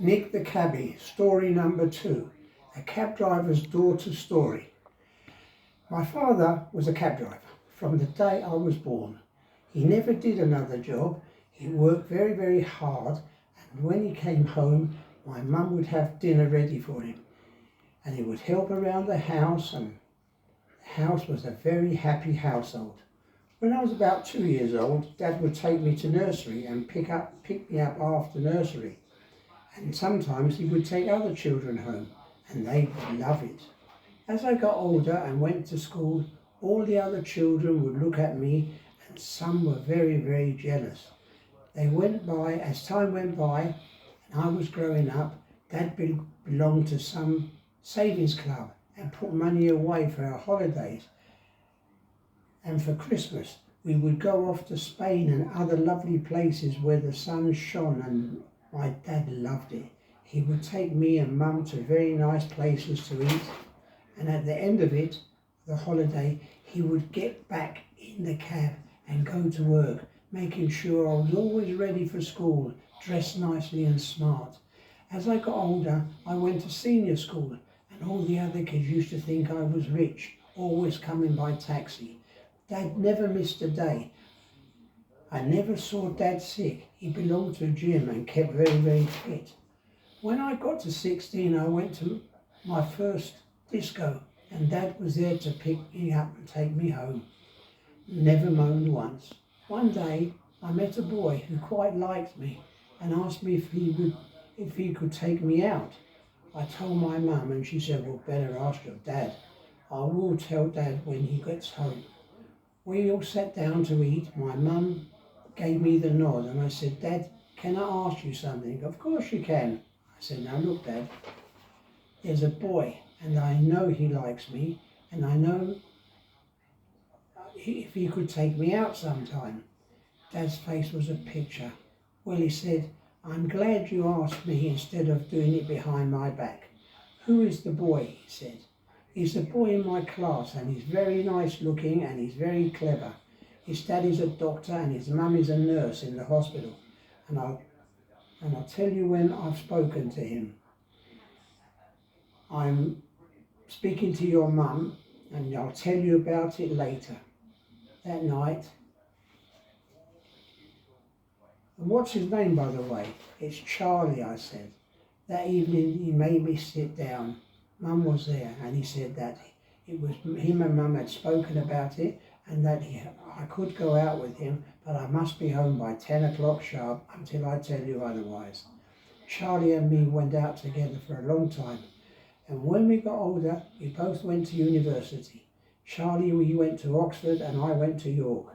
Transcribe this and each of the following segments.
Nick the Cabbie, story number 2, a cab driver's daughter story. My father was a cab driver from the day I was born. He never did another job. He worked very, very hard, and when he came home, my mum would have dinner ready for him. And he would help around the house, and the house was a very happy household. When I was about 2 years old, Dad would take me to nursery and pick me up after nursery. And sometimes he would take other children home, and they would love it. As I got older and went to school, all the other children would look at me, and some were very, very jealous. As time went by, and I was growing up, Dad belonged to some savings club and put money away for our holidays. And for Christmas, we would go off to Spain and other lovely places where the sun shone, and my dad loved it. He would take me and Mum to very nice places to eat, and at the end of it, the holiday, he would get back in the cab and go to work, making sure I was always ready for school, dressed nicely and smart. As I got older, I went to senior school, and all the other kids used to think I was rich, always coming by taxi. Dad never missed a day. I never saw Dad sick. He belonged to a gym and kept very, very fit. When I got to 16, I went to my first disco, and Dad was there to pick me up and take me home. Never moaned once. One day, I met a boy who quite liked me and asked me if he could take me out. I told my mum, and she said, "Well, better ask your dad. I will tell Dad when he gets home." We all sat down to eat. My mum gave me the nod, and I said, "Dad, can I ask you something?" "Of course you can." I said, "Now look, Dad, there's a boy, and I know he likes me, and I know if he could take me out sometime." Dad's face was a picture. "Well," he said, "I'm glad you asked me instead of doing it behind my back." "Who is the boy?" he said. "He's a boy in my class, and he's very nice looking, and he's very clever. His dad is a doctor and his mum is a nurse in the hospital. And I'll tell you when I've spoken to him. I'm speaking to your mum, and I'll tell you about it later." That night. "And what's his name, by the way?" "It's Charlie," I said. That evening he made me sit down. Mum was there, and he said that it was him and Mum had spoken about it, and that I could go out with him, but I must be home by 10 o'clock sharp until I tell you otherwise. Charlie and me went out together for a long time, and when we got older, we both went to university. Charlie, he went to Oxford, and I went to York.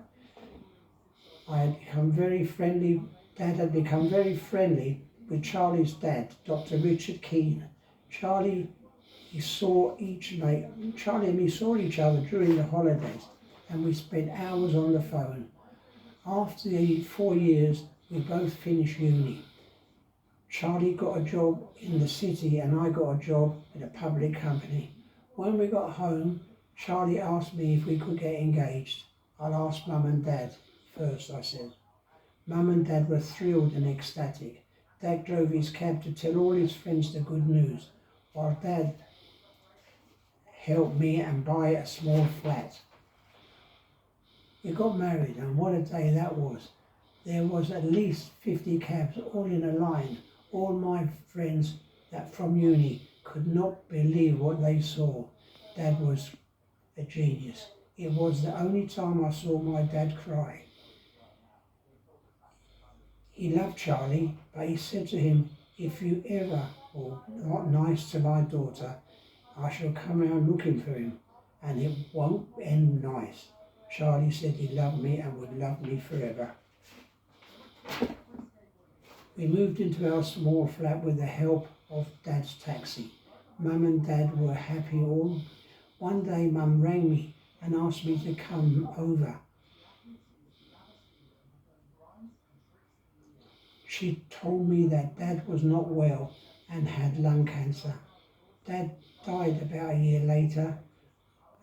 I had become very friendly. Dad had become very friendly with Charlie's dad, Dr. Richard Keane. Charlie and me saw each other during the holidays, and we spent hours on the phone. After the 4 years, we both finished uni. Charlie got a job in the city, and I got a job at a public company. When we got home, Charlie asked me if we could get engaged. "I'll ask Mum and Dad first," I said. Mum and Dad were thrilled and ecstatic. Dad drove his cab to tell all his friends the good news, while Dad helped me and buy a small flat. We got married, and what a day that was. There was at least 50 cabs all in a line. All my friends from uni could not believe what they saw. Dad was a genius. It was the only time I saw my dad cry. He loved Charlie, but he said to him, "If you ever are not nice to my daughter, I shall come around looking for him, and it won't end nice." Charlie said he loved me and would love me forever. We moved into our small flat with the help of Dad's taxi. Mum and Dad were happy all. One day Mum rang me and asked me to come over. She told me that Dad was not well and had lung cancer. Dad died about a year later,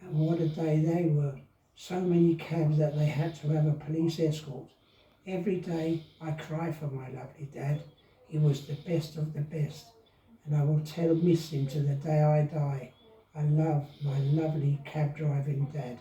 and what a day they were. So many cabs that they had to have a police escort. Every day I cry for my lovely Dad. He was the best of the best, and I will miss him to the day I die. I love my lovely cab driving dad.